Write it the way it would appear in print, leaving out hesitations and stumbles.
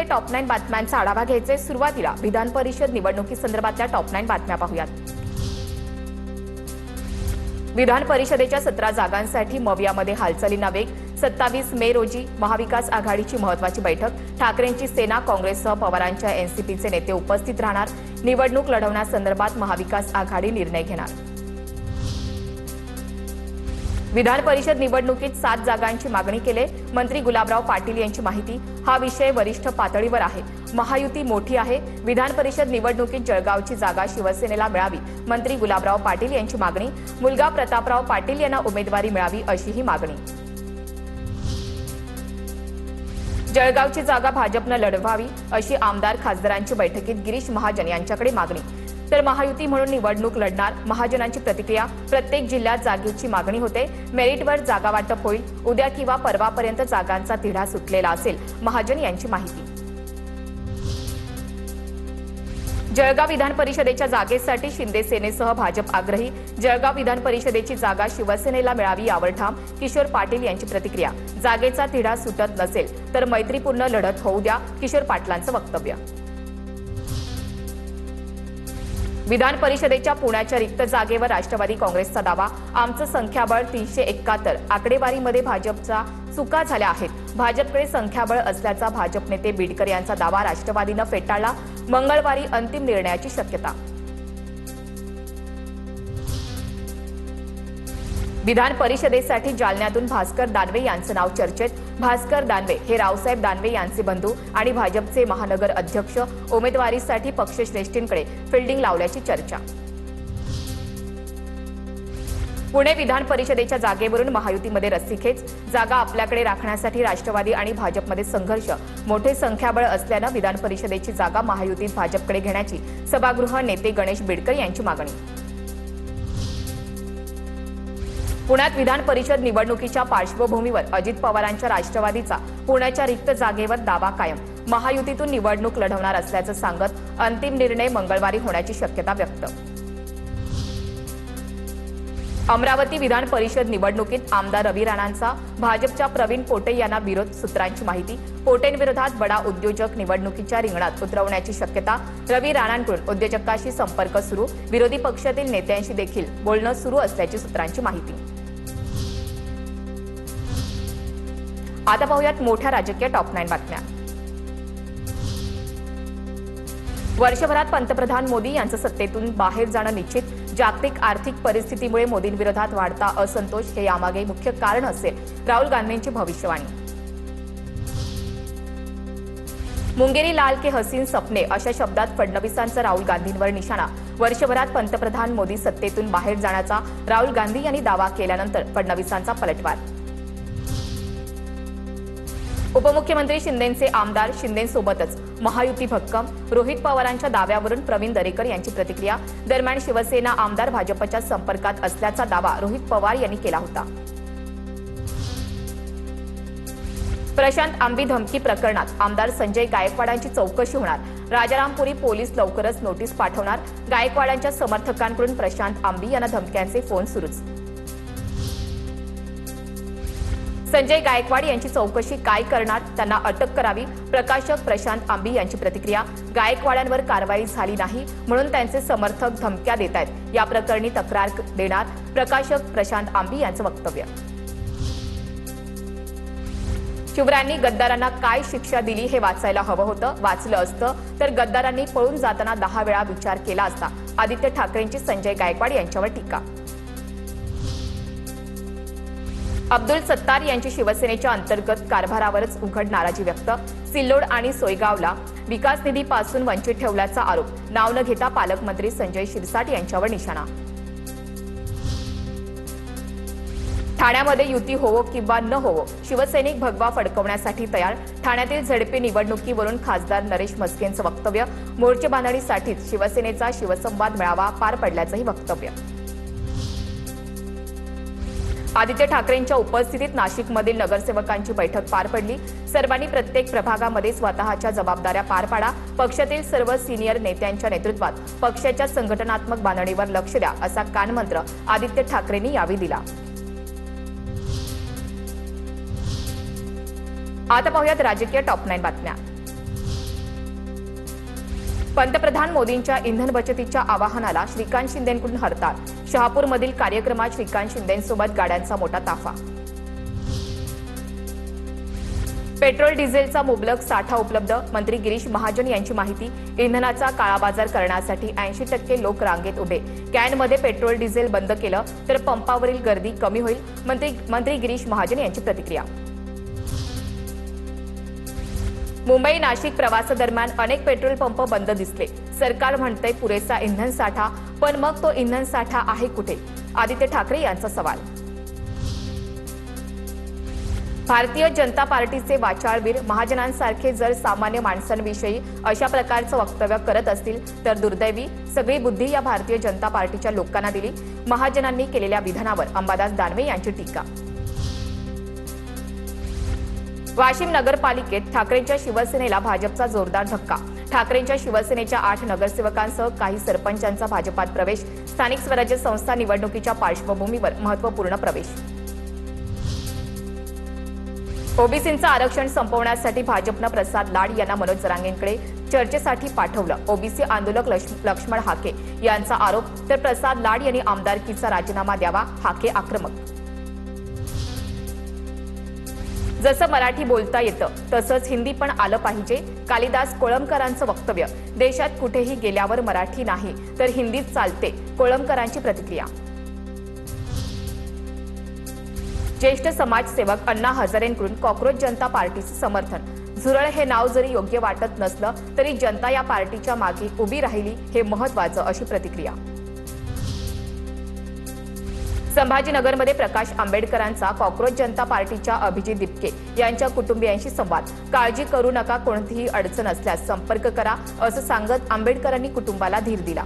Top 9 बातम्यांचा आढावा घ्यायचे. सुरुवातीला विधान परिषद निवडणुकीसंदर्भातल्या टॉप 9 बातम्या पाहूयात. विधान परिषदेच्या 17 जागांसाठी मवियामध्ये हालचालींना वेग. 27 मे रोजी महाविकास आघाडीची महत्त्वाची बैठक. ठाकरेंची सेना, काँग्रेससह पवारांच्या एनसीपीचे नेते उपस्थित राहणार. निवडणूक लढवण्यासंदर्भात महाविकास आघाडी निर्णय घेणार. विधान परिषद निवडणुकीत 7 जागांची मागणी केली. मंत्री गुलाबराव पाटील यांची माहिती. हा विषय वरिष्ठ पातळीवर आहे. महायुती मोठी आहे. विधान परिषद निवडणुकीत जळगावची जागा शिवसेनेला मिळावी. मंत्री गुलाबराव पाटील यांची मागणी. मुलगा प्रतापराव पाटील यांना उमेदवारी मिळावी अशी ही मागणी. जळगावची जागा भाजपनं लढवावी अशी आमदार खासदारांची बैठकीत गिरीश महाजन यांच्याकडे मागणी. तर महायुती म्हणून निवडणूक लढणार. महाजनांची प्रतिक्रिया. प्रत्येक जिल्ह्यात जागेची मागणी होते. मेरिटवर जागा वाटप होईल. उद्या किंवा परवापर्यंत जागांचा तिढा सुटलेला असेल. महाजन यांची माहिती. जळगाव विधान परिषदेच्या जागेसाठी शिंदे सेनेसह भाजप आग्रही. जळगाव विधान परिषदेची जागा शिवसेनेला मिळावी यावर ठाम. किशोर पाटील यांची प्रतिक्रिया. जागेचा तिढा सुटत नसेल तर मैत्रीपूर्ण लढत होऊ द्या. किशोर पाटलांचं वक्तव्य. विधान परिषदेच्या पुण्याच्या रिक्त जागेवर राष्ट्रवादी काँग्रेसचा दावा. आमचं संख्याबळ 371. आकडेवारीमध्ये भाजपचा चुका झाल्या आहेत. भाजपकडे संख्याबळ असल्याचा भाजप नेते बीडकर यांचा दावा राष्ट्रवादीनं फेटाळला. मंगळवारी अंतिम निर्णयाची शक्यता. विधान परिषदेसाठी जालन्यातून भास्कर दानवे यांचं नाव चर्चेत. भास्कर दानवे हे रावसाहेब दानवे यांचे बंधू आणि भाजपचे महानगर अध्यक्ष. उमेदवारीसाठी पक्षश्रेष्ठींकडे फिल्डिंग लावल्याची चर्चा. पुणे विधान परिषदेच्या जागेवरून महायुतीमध्ये रस्सीखेच. जागा आपल्याकडे राखण्यासाठी राष्ट्रवादी आणि भाजपमध्ये संघर्ष. मोठे संख्याबळ असल्यानं विधान परिषदेची जागा महायुतीत भाजपकडे घेण्याची सभागृह नेते गणेश बीडकर यांची मागणी. पुण्यात विधान परिषद निवडणुकीच्या पार्श्वभूमीवर अजित पवारांच्या राष्ट्रवादीचा पुण्याच्या रिक्त जागेवर दावा कायम. महायुतीतून निवडणूक लढवणार असल्याचं सांगत अंतिम निर्णय मंगळवारी होण्याची शक्यता व्यक्त. अमरावती विधान परिषद निवडणुकीत आमदार रवी राणांचा भाजपच्या प्रवीण पोटे यांना विरोध. सूत्रांची माहिती. पोटेंविरोधात बडा उद्योजक निवडणुकीच्या रिंगणात उतरवण्याची शक्यता. रवी राणांकडून उद्योजकांशी संपर्क सुरू. विरोधी पक्षातील नेत्यांशी देखील बोलणं सुरू असल्याची सूत्रांची माहिती. आता पाहूयात मोठ्या राजकीय टॉप 9 बातम्या. वर्षभरात पंतप्रधान मोदी यांचं सत्तेतून बाहेर जाणं निश्चित. जागतिक आर्थिक परिस्थितीमुळे मोदींविरोधात वाढता असंतोष हे यामागे मुख्य कारण असेल. राहुल गांधींची भविष्यवाणी. मुंगेरी लाल के हसीन सपने अशा शब्दात फडणवीसांचा राहुल गांधींवर निशाणा. वर्षभरात पंतप्रधान मोदी सत्तेतून बाहेर जाण्याचा राहुल गांधी यांनी दावा केल्यानंतर फडणवीसांचा पलटवार. उपमुख्यमंत्री शिंदेंचे आमदार शिंदेंसोबतच महायुती भक्कम. रोहित पवारांच्या दाव्यावरून प्रवीण दरेकर यांची प्रतिक्रिया. दरम्यान शिवसेना आमदार भाजपच्या संपर्कात असल्याचा दावा रोहित पवार यांनी केला होता. प्रशांत आंबी धमकी प्रकरणात आमदार संजय गायकवाडांची चौकशी होणार. राजारामपुरी पोलीस लवकरच नोटीस पाठवणार. गायकवाडांच्या समर्थकांकडून प्रशांत आंबी यांना धमक्यांचे फोन सुरूच. संजय गायकवाड यांची चौकशी काय करणार? त्यांना अटक करावी. प्रकाशक प्रशांत आंबी यांची प्रतिक्रिया. गायकवाडांवर कारवाई झाली नाही म्हणून त्यांचे समर्थक धमक्या देत आहेत. या प्रकरणी तक्रार देणार. प्रकाशक प्रशांत आंबी यांचं वक्तव्य. शिवरायांनी गद्दारांना काय शिक्षा दिली हे वाचायला हवं होतं. वाचलं असतं तर गद्दारांनी पळून जाताना 10 वेळा विचार केला असता. आदित्य ठाकरेंची संजय गायकवाड यांच्यावर टीका. अब्दुल सत्तार यांची शिवसेनेच्या अंतर्गत कारभारावरच उघड नाराजी व्यक्त. सिल्लोड आणि सोयगावला विकास निधीपासून वंचित ठेवल्याचा आरोप. नाव न घेता पालकमंत्री संजय शिरसाट यांच्यावर निशाणा. ठाण्यामध्ये युती होवो किंवा न होवो, शिवसैनिक भगवा फडकवण्यासाठी तयार. ठाण्यातील झडपी निवडणुकीवरून खासदार नरेश म्हस्केंचं वक्तव्य. मोर्चे बांधणीसाठीच शिवसेनेचा शिवसंवाद मेळावा पार पडल्याचंही वक्तव्य. आदित्य ठाकरेंच्या उपस्थितीत नाशिकमधील नगरसेवकांची बैठक पार पडली. सर्वांनी प्रत्येक प्रभागामध्ये स्वतःच्या जबाबदाऱ्या पार पाडा. पक्षातील सर्व सिनियर नेत्यांच्या नेतृत्वात पक्षाच्या संघटनात्मक बांधणीवर लक्ष द्या असा कानमंत्र आदित्य ठाकरेंनी यावेळी दिला. आता पाहूयात राजकीय टॉप 9 बातम्या. पंतप्रधान मोदींच्या इंधन बचतीच्या आवाहनाला श्रीकांत शिंदेंकडून हरताळ. शहापूरमधील कार्यक्रमात श्रीकांत शिंदेंसोबत गाड्यांचा मोठा ताफा. पेट्रोल डिझेलचा मुबलक साठा उपलब्ध. मंत्री गिरीश महाजन यांची माहिती. इंधनाचा काळाबाजार करण्यासाठी 80% लोक रांगेत उभे. कॅनमध्ये पेट्रोल डिझेल बंद केलं तर पंपावरील गर्दी कमी होईल. मंत्री गिरीश महाजन यांची प्रतिक्रिया. मुंबई नाशिक प्रवासादरम्यान अनेक पेट्रोल पंप बंद दिसले. सरकार म्हणतंय पुरेसा इंधन साठा, पण मग तो इंधन साठा आहे कुठे? आदित्य ठाकरे यांचा सवाल. भारतीय जनता पार्टीचे वाचाळवीर महाजनांसारखे जर सामान्य माणसांविषयी अशा प्रकारचं वक्तव्य करत असतील तर दुर्दैवी. सगळी बुद्धी या भारतीय जनता पार्टीच्या लोकांना दिली. महाजनांनी केलेल्या विधानावर अंबादास दानवे यांची टीका. वाशिम नगरपालिकेत ठाकरेंच्या शिवसेनेला भाजपचा जोरदार धक्का. ठाकरेंच्या शिवसेनेच्या 8 नगरसेवकांसह काही सरपंचांचा भाजपात प्रवेश. स्थानिक स्वराज्य संस्था निवडणुकीच्या पार्श्वभूमीवर महत्त्वपूर्ण प्रवेश. ओबीसींचं आरक्षण संपवण्यासाठी भाजपनं प्रसाद लाड यांना मनोज जरांगेंकडे चर्चेसाठी पाठवलं. ओबीसी आंदोलक लक्ष्मण हाके यांचा आरोप, तर प्रसाद लाड यांनी आमदारकीचा राजीनामा द्यावा. हाके आक्रमक. जसं मराठी बोलता येतं तसंच हिंदी पण आलं पाहिजे. कालिदास कोळंबकरांचं वक्तव्य. देशात कुठेही गेल्यावर मराठी नाही तर हिंदीच चालते. कोळंबकरांची प्रतिक्रिया. ज्येष्ठ समाजसेवक अण्णा हजारेंकडून कॉक्रोच जनता पार्टीचं समर्थन. झुरळ हे नाव जरी योग्य वाटत नसलं तरी जनता या पार्टीच्या मागे उभी राहिली हे महत्त्वाचं, अशी प्रतिक्रिया. संभाजीनगरमध्ये प्रकाश आंबेडकरांचा कॉक्रोच जनता पार्टीच्या अभिजित दिपके यांच्या कुटुंबियांशी संवाद. काळजी करू नका, कोणतीही अडचण असल्यास संपर्क करा असं सांगत आंबेडकरांनी कुटुंबाला धीर दिला.